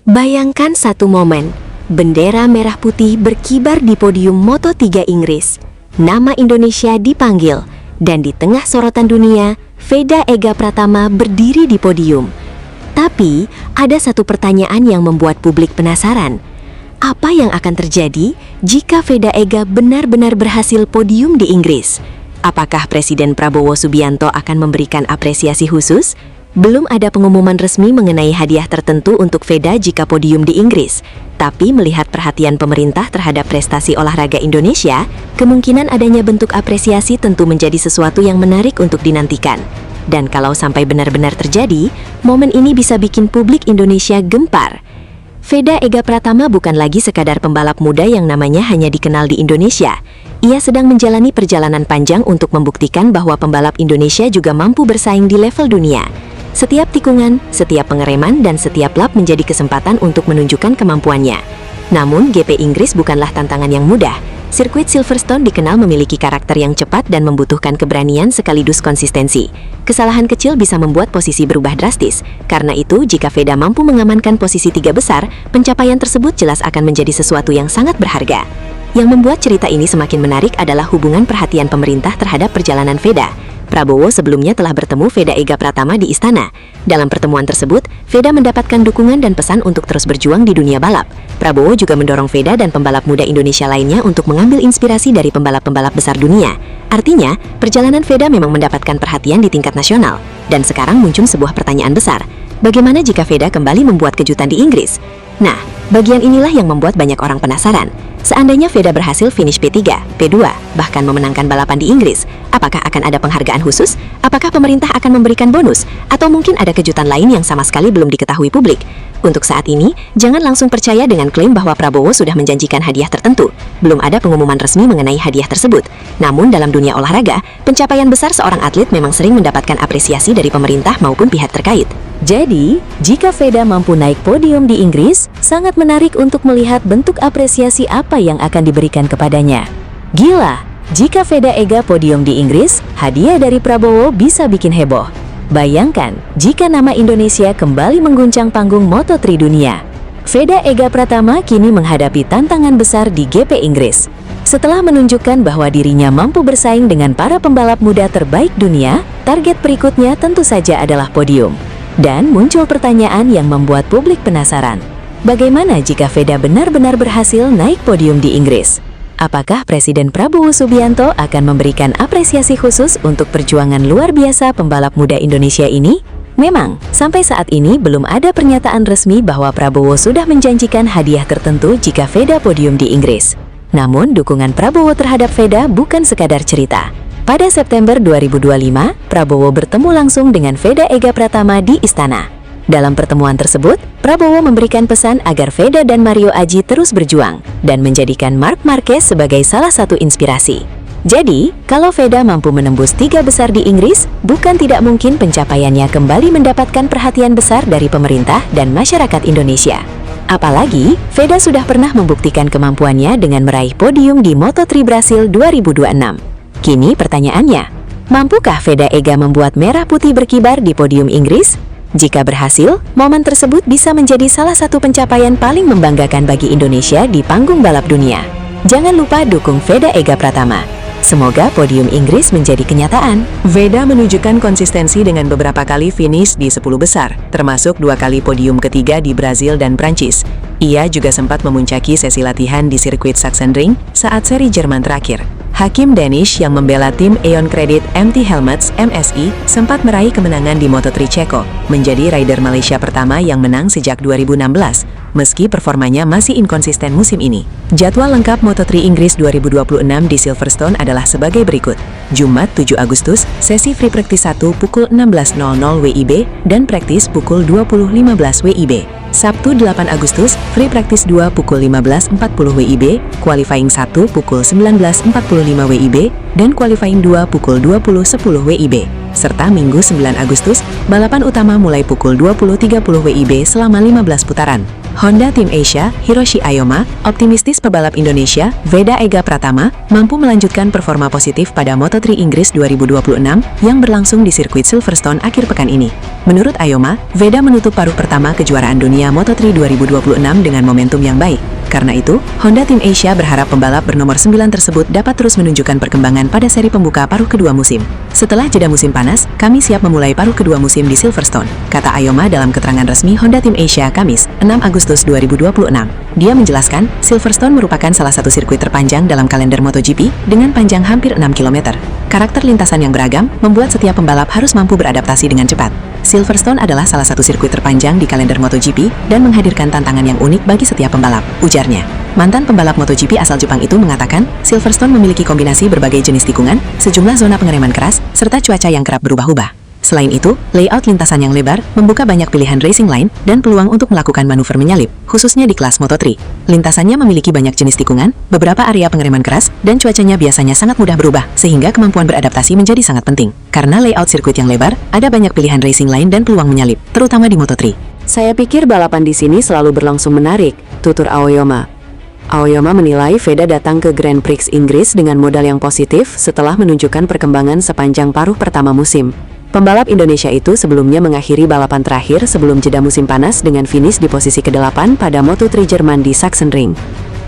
Bayangkan satu momen, bendera merah putih berkibar di podium Moto3 Inggris. Nama Indonesia dipanggil, dan di tengah sorotan dunia, Veda Ega Pratama berdiri di podium. Tapi, ada satu pertanyaan yang membuat publik penasaran. Apa yang akan terjadi jika Veda Ega benar-benar berhasil podium di Inggris? Apakah Presiden Prabowo Subianto akan memberikan apresiasi khusus? Belum ada pengumuman resmi mengenai hadiah tertentu untuk Veda jika podium di Inggris. Tapi melihat perhatian pemerintah terhadap prestasi olahraga Indonesia, kemungkinan adanya bentuk apresiasi tentu menjadi sesuatu yang menarik untuk dinantikan. Dan kalau sampai benar-benar terjadi, momen ini bisa bikin publik Indonesia gempar. Veda Ega Pratama bukan lagi sekadar pembalap muda yang namanya hanya dikenal di Indonesia. Ia sedang menjalani perjalanan panjang untuk membuktikan bahwa pembalap Indonesia juga mampu bersaing di level dunia. Setiap tikungan, setiap pengereman, dan setiap lap menjadi kesempatan untuk menunjukkan kemampuannya. Namun, GP Inggris bukanlah tantangan yang mudah. Sirkuit Silverstone dikenal memiliki karakter yang cepat dan membutuhkan keberanian sekaligus konsistensi. Kesalahan kecil bisa membuat posisi berubah drastis. Karena itu, jika Veda mampu mengamankan posisi 3 besar, pencapaian tersebut jelas akan menjadi sesuatu yang sangat berharga. Yang membuat cerita ini semakin menarik adalah hubungan perhatian pemerintah terhadap perjalanan Veda. Prabowo sebelumnya telah bertemu Veda Ega Pratama di istana. Dalam pertemuan tersebut, Veda mendapatkan dukungan dan pesan untuk terus berjuang di dunia balap. Prabowo juga mendorong Veda dan pembalap muda Indonesia lainnya untuk mengambil inspirasi dari pembalap-pembalap besar dunia. Artinya, perjalanan Veda memang mendapatkan perhatian di tingkat nasional. Dan sekarang muncul sebuah pertanyaan besar. Bagaimana jika Veda kembali membuat kejutan di Inggris? Nah, bagian inilah yang membuat banyak orang penasaran. Seandainya Veda berhasil finish P3, P2, bahkan memenangkan balapan di Inggris, apakah akan ada penghargaan khusus? Apakah pemerintah akan memberikan bonus? Atau mungkin ada kejutan lain yang sama sekali belum diketahui publik? Untuk saat ini, jangan langsung percaya dengan klaim bahwa Prabowo sudah menjanjikan hadiah tertentu. Belum ada pengumuman resmi mengenai hadiah tersebut. Namun dalam dunia olahraga, pencapaian besar seorang atlet memang sering mendapatkan apresiasi dari pemerintah maupun pihak terkait. Jadi, jika Veda mampu naik podium di Inggris, sangat menarik untuk melihat bentuk apresiasi apa yang akan diberikan kepadanya. Gila, jika Veda Ega podium di Inggris, hadiah dari Prabowo bisa bikin heboh. Bayangkan, jika nama Indonesia kembali mengguncang panggung Moto3 dunia. Veda Ega Pratama kini menghadapi tantangan besar di GP Inggris. Setelah menunjukkan bahwa dirinya mampu bersaing dengan para pembalap muda terbaik dunia, target berikutnya tentu saja adalah podium. Dan muncul pertanyaan yang membuat publik penasaran. Bagaimana jika Veda benar-benar berhasil naik podium di Inggris? Apakah Presiden Prabowo Subianto akan memberikan apresiasi khusus untuk perjuangan luar biasa pembalap muda Indonesia ini? Memang, sampai saat ini belum ada pernyataan resmi bahwa Prabowo sudah menjanjikan hadiah tertentu jika Veda podium di Inggris. Namun, dukungan Prabowo terhadap Veda bukan sekadar cerita. Pada September 2025, Prabowo bertemu langsung dengan Veda Ega Pratama di istana. Dalam pertemuan tersebut, Prabowo memberikan pesan agar Veda dan Mario Aji terus berjuang dan menjadikan Marc Marquez sebagai salah satu inspirasi. Jadi, kalau Veda mampu menembus 3 besar di Inggris, bukan tidak mungkin pencapaiannya kembali mendapatkan perhatian besar dari pemerintah dan masyarakat Indonesia. Apalagi, Veda sudah pernah membuktikan kemampuannya dengan meraih podium di Moto3 Brasil 2026. Kini pertanyaannya, mampukah Veda Ega membuat merah putih berkibar di podium Inggris? Jika berhasil, momen tersebut bisa menjadi salah satu pencapaian paling membanggakan bagi Indonesia di panggung balap dunia. Jangan lupa dukung Veda Ega Pratama. Semoga podium Inggris menjadi kenyataan. Veda menunjukkan konsistensi dengan beberapa kali finish di 10 besar, termasuk 2 kali podium ketiga di Brazil dan Prancis. Ia juga sempat memuncaki sesi latihan di sirkuit Sachsenring saat seri Jerman terakhir. Hakim Danish yang membela tim Eon Credit MT Helmets (MSI) sempat meraih kemenangan di Moto3 Ceko, menjadi rider Malaysia pertama yang menang sejak 2016, meski performanya masih inkonsisten musim ini. Jadwal lengkap Moto3 Inggris 2026 di Silverstone adalah sebagai berikut. Jumat 7 Agustus, sesi free practice 1 pukul 16.00 WIB dan practice pukul 20.15 WIB. Sabtu 8 Agustus, free practice 2 pukul 15.40 WIB, qualifying 1 pukul 19.45 WIB, dan qualifying 2 pukul 20.10 WIB. Serta Minggu 9 Agustus, balapan utama mulai pukul 20.30 WIB selama 15 putaran. Honda Tim Asia, Hiroshi Ayoma, optimistis pebalap Indonesia, Veda Ega Pratama, mampu melanjutkan performa positif pada Moto3 Inggris 2026 yang berlangsung di sirkuit Silverstone akhir pekan ini. Menurut Ayoma, Veda menutup paruh pertama kejuaraan dunia Moto3 2026 dengan momentum yang baik. Karena itu, Honda Tim Asia berharap pembalap bernomor 9 tersebut dapat terus menunjukkan perkembangan pada seri pembuka paruh kedua musim. Setelah jeda musim panas, kami siap memulai paruh kedua musim di Silverstone, kata Ayoma dalam keterangan resmi Honda Tim Asia Kamis, 6 Agustus 2026. Dia menjelaskan, Silverstone merupakan salah satu sirkuit terpanjang dalam kalender MotoGP dengan panjang hampir 6 km. Karakter lintasan yang beragam membuat setiap pembalap harus mampu beradaptasi dengan cepat. Silverstone adalah salah satu sirkuit terpanjang di kalender MotoGP dan menghadirkan tantangan yang unik bagi setiap pembalap, ujarnya. Mantan pembalap MotoGP asal Jepang itu mengatakan, Silverstone memiliki kombinasi berbagai jenis tikungan, sejumlah zona pengereman keras, serta cuaca yang kerap berubah-ubah. Selain itu, layout lintasan yang lebar membuka banyak pilihan racing line dan peluang untuk melakukan manuver menyalip, khususnya di kelas Moto3. Lintasannya memiliki banyak jenis tikungan, beberapa area pengereman keras, dan cuacanya biasanya sangat mudah berubah, sehingga kemampuan beradaptasi menjadi sangat penting. Karena layout sirkuit yang lebar, ada banyak pilihan racing line dan peluang menyalip, terutama di Moto3. Saya pikir balapan di sini selalu berlangsung menarik, tutur Aoyama. Aoyama menilai Veda datang ke Grand Prix Inggris dengan modal yang positif setelah menunjukkan perkembangan sepanjang paruh pertama musim. Pembalap Indonesia itu sebelumnya mengakhiri balapan terakhir sebelum jeda musim panas dengan finish di posisi ke-8 pada Moto3 Jerman di Sachsenring.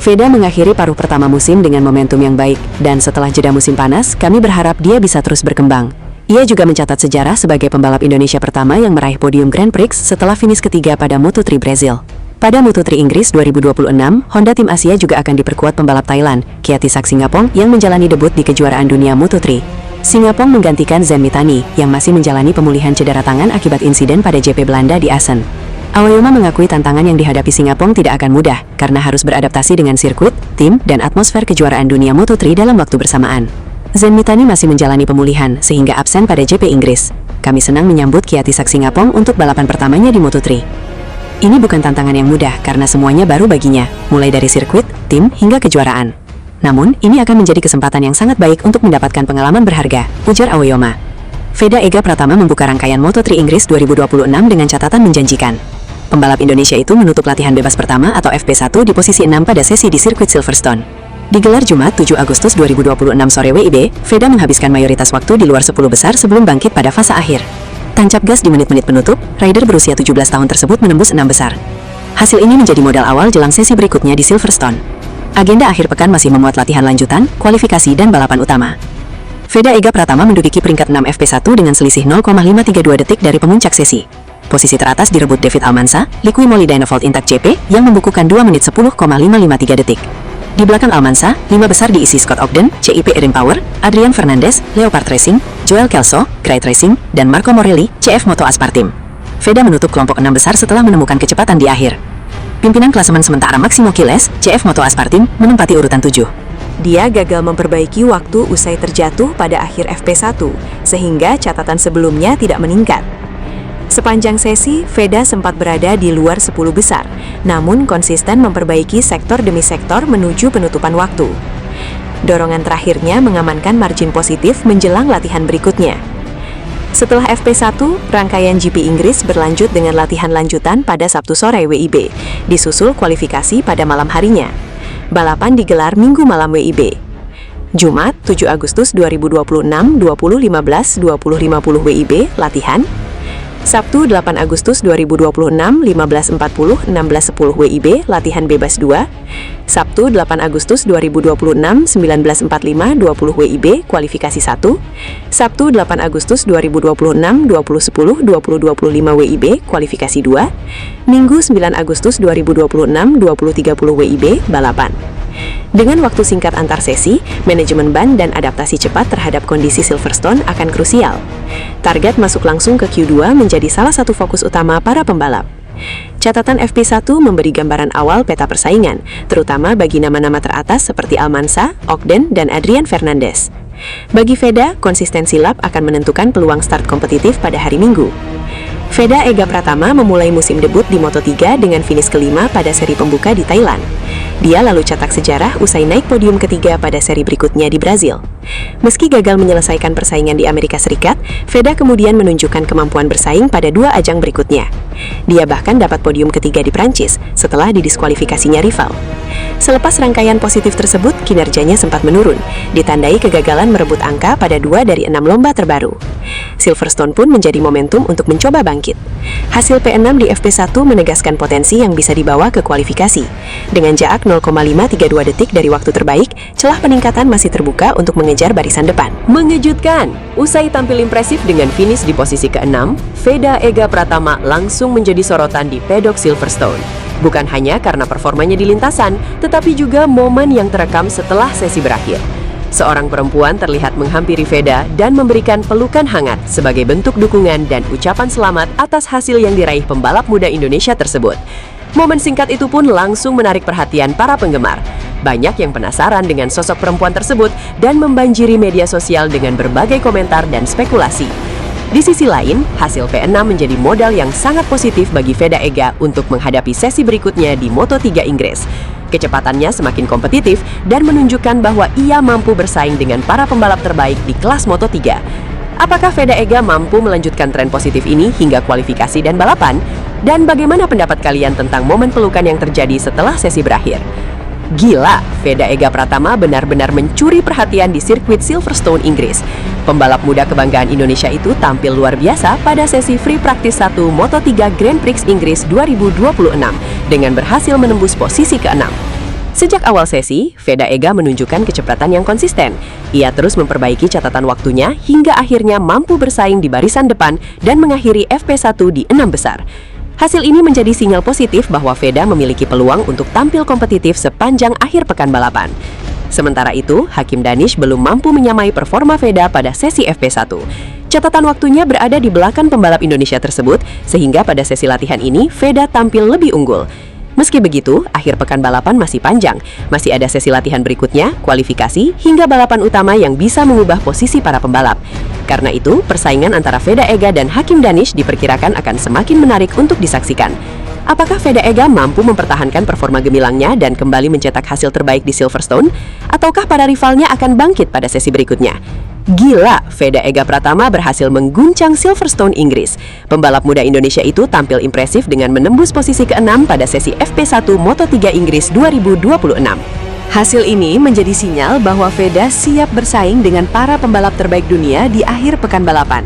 Veda mengakhiri paruh pertama musim dengan momentum yang baik, dan setelah jeda musim panas, kami berharap dia bisa terus berkembang. Ia juga mencatat sejarah sebagai pembalap Indonesia pertama yang meraih podium Grand Prix setelah finish ketiga pada Moto3 Brazil. Pada Moto3 Inggris 2026, Honda Tim Asia juga akan diperkuat pembalap Thailand, Kiati Saksingapong, yang menjalani debut di kejuaraan dunia Moto3. Singapong menggantikan Zen Mitani, yang masih menjalani pemulihan cedera tangan akibat insiden pada GP Belanda di Assen. Aoyama mengakui tantangan yang dihadapi Singapong tidak akan mudah, karena harus beradaptasi dengan sirkuit, tim, dan atmosfer kejuaraan dunia Moto3 dalam waktu bersamaan. Zen Mitani masih menjalani pemulihan, sehingga absen pada GP Inggris. Kami senang menyambut Kiati Saksingapong untuk balapan pertamanya di Moto3. Ini bukan tantangan yang mudah, karena semuanya baru baginya, mulai dari sirkuit, tim, hingga kejuaraan. Namun, ini akan menjadi kesempatan yang sangat baik untuk mendapatkan pengalaman berharga, ujar Aoyama. Veda Ega Pratama membuka rangkaian Moto3 Inggris 2026 dengan catatan menjanjikan. Pembalap Indonesia itu menutup latihan bebas pertama atau FP1 di posisi 6 pada sesi di sirkuit Silverstone. Digelar Jumat 7 Agustus 2026 sore WIB, Veda menghabiskan mayoritas waktu di luar 10 besar sebelum bangkit pada fase akhir. Tancap gas di menit-menit penutup, rider berusia 17 tahun tersebut menembus 6 besar. Hasil ini menjadi modal awal jelang sesi berikutnya di Silverstone. Agenda akhir pekan masih memuat latihan lanjutan, kualifikasi, dan balapan utama. Veda Ega Pratama menduduki peringkat 6 FP1 dengan selisih 0,532 detik dari pemuncak sesi. Posisi teratas direbut David Almansa, Liqui Moly Dynovolt Intact CP, yang membukukan 2 menit 10,553 detik. Di belakang Almansa, 5 besar diisi Scott Ogden, CIP Erin Power, Adrian Fernandez, Leopard Racing, Joel Kelso, Great Racing, dan Marco Morelli, CF Moto Aspar Team. Veda menutup kelompok 6 besar setelah menemukan kecepatan di akhir. Pimpinan klasemen sementara Maximo Kiles, CF Moto Aspar Team, menempati urutan 7. Dia gagal memperbaiki waktu usai terjatuh pada akhir FP1, sehingga catatan sebelumnya tidak meningkat. Sepanjang sesi, Veda sempat berada di luar 10 besar, namun konsisten memperbaiki sektor demi sektor menuju penutupan waktu. Dorongan terakhirnya mengamankan margin positif menjelang latihan berikutnya. Setelah FP1, rangkaian GP Inggris berlanjut dengan latihan lanjutan pada Sabtu sore WIB, disusul kualifikasi pada malam harinya. Balapan digelar Minggu malam WIB. Jumat, 7 Agustus 2026, 20.15, 20.50 WIB, latihan. Sabtu 8 Agustus 2026, 15.40, 16.10 WIB, latihan bebas 2. Sabtu 8 Agustus 2026, 19.45, 20 WIB, kualifikasi 1. Sabtu 8 Agustus 2026, 20.10, 20.25 WIB, kualifikasi 2. Minggu 9 Agustus 2026, 20.30 WIB, balapan. Dengan waktu singkat antar sesi, manajemen ban dan adaptasi cepat terhadap kondisi Silverstone akan krusial. Target masuk langsung ke Q2 menjadi salah satu fokus utama para pembalap. Catatan FP1 memberi gambaran awal peta persaingan, terutama bagi nama-nama teratas seperti Almansa, Ogden, dan Adrian Fernandez. Bagi Veda, konsistensi lap akan menentukan peluang start kompetitif pada hari Minggu. Veda Ega Pratama memulai musim debut di Moto3 dengan finish kelima pada seri pembuka di Thailand. Dia lalu cetak sejarah usai naik podium ketiga pada seri berikutnya di Brazil. Meski gagal menyelesaikan persaingan di Amerika Serikat, Veda kemudian menunjukkan kemampuan bersaing pada 2 ajang berikutnya. Dia bahkan dapat podium ketiga di Prancis setelah didiskualifikasinya rival. Selepas rangkaian positif tersebut, kinerjanya sempat menurun, ditandai kegagalan merebut angka pada 2 dari 6 lomba terbaru. Silverstone pun menjadi momentum untuk mencoba bangkit. Hasil P6 di FP1 menegaskan potensi yang bisa dibawa ke kualifikasi. Dengan jarak 0,532 detik dari waktu terbaik, celah peningkatan masih terbuka untuk mengejar barisan depan. Mengejutkan! Usai tampil impresif dengan finish di posisi ke-6, Veda Ega Pratama langsung menjadi sorotan di pedok Silverstone. Bukan hanya karena performanya di lintasan, tetapi juga momen yang terekam setelah sesi berakhir. Seorang perempuan terlihat menghampiri Veda dan memberikan pelukan hangat sebagai bentuk dukungan dan ucapan selamat atas hasil yang diraih pembalap muda Indonesia tersebut. Momen singkat itu pun langsung menarik perhatian para penggemar. Banyak yang penasaran dengan sosok perempuan tersebut dan membanjiri media sosial dengan berbagai komentar dan spekulasi. Di sisi lain, hasil P6 menjadi modal yang sangat positif bagi Veda Ega untuk menghadapi sesi berikutnya di Moto3 Inggris. Kecepatannya semakin kompetitif dan menunjukkan bahwa ia mampu bersaing dengan para pembalap terbaik di kelas Moto3. Apakah Veda Ega mampu melanjutkan tren positif ini hingga kualifikasi dan balapan? Dan bagaimana pendapat kalian tentang momen pelukan yang terjadi setelah sesi berakhir? Gila, Veda Ega Pratama benar-benar mencuri perhatian di sirkuit Silverstone, Inggris. Pembalap muda kebanggaan Indonesia itu tampil luar biasa pada sesi Free Practice 1 Moto3 Grand Prix Inggris 2026 dengan berhasil menembus posisi ke-6. Sejak awal sesi, Veda Ega menunjukkan kecepatan yang konsisten. Ia terus memperbaiki catatan waktunya hingga akhirnya mampu bersaing di barisan depan dan mengakhiri FP1 di 6 besar. Hasil ini menjadi sinyal positif bahwa Veda memiliki peluang untuk tampil kompetitif sepanjang akhir pekan balapan. Sementara itu, Hakim Danish belum mampu menyamai performa Veda pada sesi FP1. Catatan waktunya berada di belakang pembalap Indonesia tersebut, sehingga pada sesi latihan ini Veda tampil lebih unggul. Meski begitu, akhir pekan balapan masih panjang. Masih ada sesi latihan berikutnya, kualifikasi, hingga balapan utama yang bisa mengubah posisi para pembalap. Karena itu, persaingan antara Veda Ega dan Hakim Danish diperkirakan akan semakin menarik untuk disaksikan. Apakah Veda Ega mampu mempertahankan performa gemilangnya dan kembali mencetak hasil terbaik di Silverstone? Ataukah para rivalnya akan bangkit pada sesi berikutnya? Gila, Veda Ega Pratama berhasil mengguncang Silverstone, Inggris. Pembalap muda Indonesia itu tampil impresif dengan menembus posisi ke-6 pada sesi FP1 Moto3 Inggris 2026. Hasil ini menjadi sinyal bahwa Veda siap bersaing dengan para pembalap terbaik dunia di akhir pekan balapan.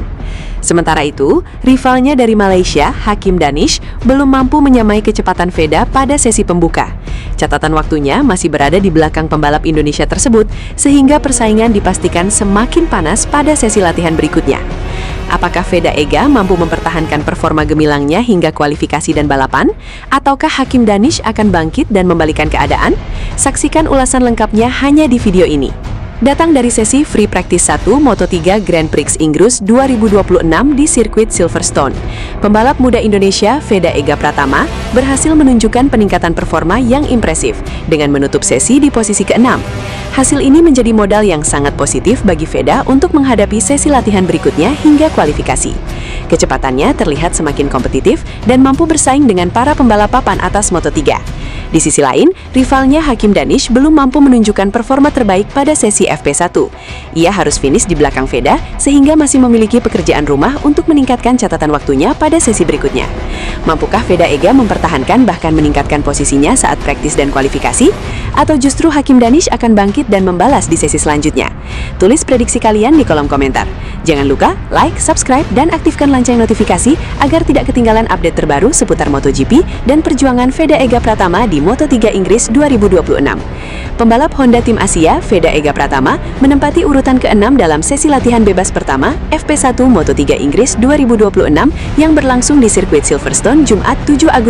Sementara itu, rivalnya dari Malaysia, Hakim Danish, belum mampu menyamai kecepatan Veda pada sesi pembuka. Catatan waktunya masih berada di belakang pembalap Indonesia tersebut, sehingga persaingan dipastikan semakin panas pada sesi latihan berikutnya. Apakah Veda Ega mampu mempertahankan performa gemilangnya hingga kualifikasi dan balapan? Ataukah Hakim Danish akan bangkit dan membalikan keadaan? Saksikan ulasan lengkapnya hanya di video ini. Datang dari sesi Free Practice 1 Moto3 Grand Prix Inggris 2026 di sirkuit Silverstone, pembalap muda Indonesia Veda Ega Pratama berhasil menunjukkan peningkatan performa yang impresif dengan menutup sesi di posisi ke-6. Hasil ini menjadi modal yang sangat positif bagi Veda untuk menghadapi sesi latihan berikutnya hingga kualifikasi. Kecepatannya terlihat semakin kompetitif dan mampu bersaing dengan para pembalap papan atas Moto3. Di sisi lain, rivalnya Hakim Danish belum mampu menunjukkan performa terbaik pada sesi FP1. Ia harus finish di belakang Veda sehingga masih memiliki pekerjaan rumah untuk meningkatkan catatan waktunya pada sesi berikutnya. Mampukah Veda Ega mempertahankan bahkan meningkatkan posisinya saat praktis dan kualifikasi? Atau justru Hakim Danish akan bangkit dan membalas di sesi selanjutnya? Tulis prediksi kalian di kolom komentar. Jangan lupa like, subscribe, dan aktifkan lonceng notifikasi agar tidak ketinggalan update terbaru seputar MotoGP dan perjuangan Veda Ega Pratama di Moto3 Inggris 2026. Pembalap Honda Tim Asia, Veda Ega Pratama, menempati urutan ke-6 dalam sesi latihan bebas pertama FP1 Moto3 Inggris 2026 yang berlangsung di sirkuit Silverstone Jumat 7 Agustus